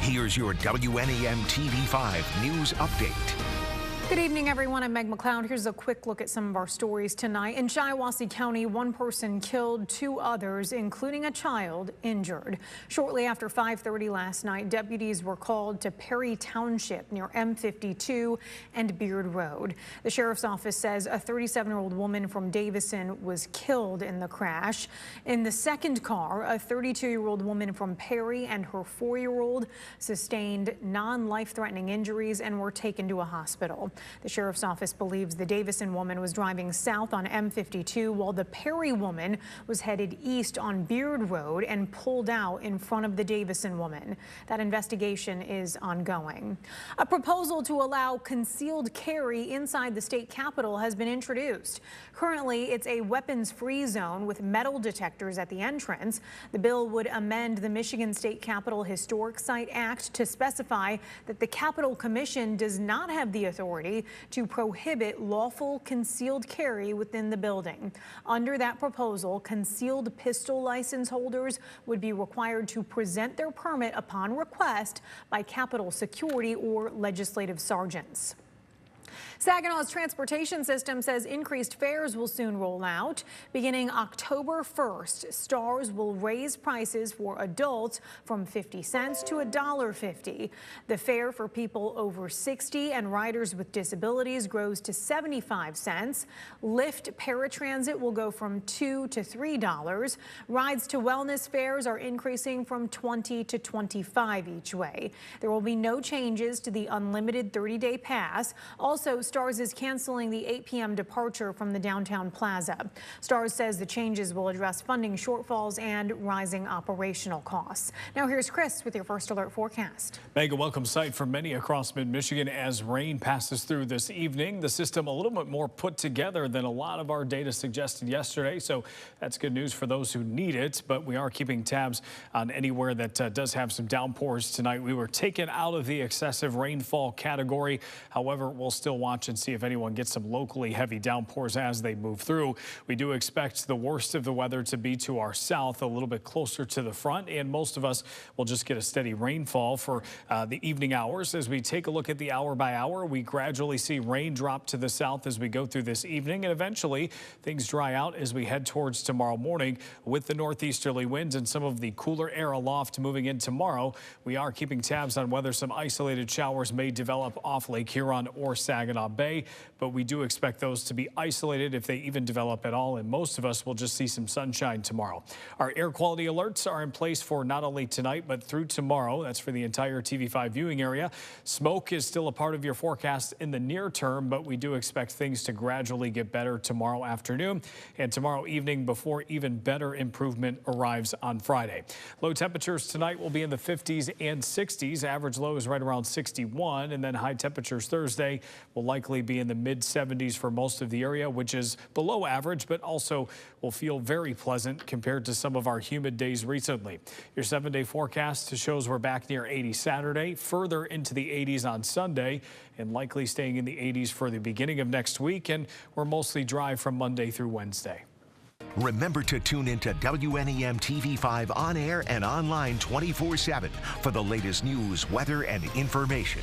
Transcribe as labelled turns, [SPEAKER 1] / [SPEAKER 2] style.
[SPEAKER 1] Here's your WNEM TV5 News Update.
[SPEAKER 2] Good evening, everyone. I'm Meg McLeod. Here's a quick look at some of our stories tonight. In Shiawassee County, one person killed, two others, including a child, injured. Shortly after 5:30 last night, deputies were called to Perry Township near M52 and Beard Road. The sheriff's office says a 37-year-old woman from Davison was killed in the crash. In the second car, a 32-year-old woman from Perry and her 4-year-old sustained non-life-threatening injuries and were taken to a hospital. The sheriff's office believes the Davison woman was driving south on M52 while the Perry woman was headed east on Beard Road and pulled out in front of the Davison woman. That investigation is ongoing. A proposal to allow concealed carry inside the state capitol has been introduced. Currently, it's a weapons-free zone with metal detectors at the entrance. The bill would amend the Michigan State Capitol Historic Site Act to specify that the Capitol Commission does not have the authority to prohibit lawful concealed carry within the building. Under that proposal, concealed pistol license holders would be required to present their permit upon request by Capitol security or legislative sergeants. Saginaw's transportation system says increased fares will soon roll out. Beginning October 1st, STARS will raise prices for adults from 50 cents to $1.50. The fare for people over 60 and riders with disabilities grows to 75 cents. Lyft paratransit will go from $2 to $3. Rides to wellness fares are increasing from $20 to $25 each way. There will be no changes to the unlimited 30-day pass. Also, STARS is canceling the 8 p.m. departure from the downtown plaza. STARS says the changes will address funding shortfalls and rising operational costs. Now here's Chris with your first alert forecast.
[SPEAKER 3] Meg, a welcome sight for many across mid-Michigan as rain passes through this evening. The system a little bit more put together than a lot of our data suggested yesterday, so that's good news for those who need it. But we are keeping tabs on anywhere that does have some downpours tonight. We were taken out of the excessive rainfall category. However, we'll still watch and see if anyone gets some locally heavy downpours as they move through. We do expect the worst of the weather to be to our south, a little bit closer to the front, and most of us will just get a steady rainfall for the evening hours. As we take a look at the hour by hour, we gradually see rain drop to the south as we go through this evening, and eventually things dry out as we head towards tomorrow morning with the northeasterly winds and some of the cooler air aloft moving in tomorrow. We are keeping tabs on whether some isolated showers may develop off Lake Huron or Saginaw Bay, but we do expect those to be isolated if they even develop at all, and most of us will just see some sunshine tomorrow. Our air quality alerts are in place for not only tonight but through tomorrow. That's for the entire TV5 viewing area. Smoke is still a part of your forecast in the near term, but we do expect things to gradually get better tomorrow afternoon and tomorrow evening before even better improvement arrives on Friday. Low temperatures tonight will be in the 50s and 60s. Average low is right around 61, and then high temperatures Thursday will likely be in the mid-70s for most of the area, which is below average, but also will feel very pleasant compared to some of our humid days recently. Your 7-day forecast shows we're back near 80 Saturday, further into the 80s on Sunday, and likely staying in the 80s for the beginning of next week, and we're mostly dry from Monday through Wednesday.
[SPEAKER 1] Remember to tune into WNEM TV5 on air and online 24/7 for the latest news, weather, and information.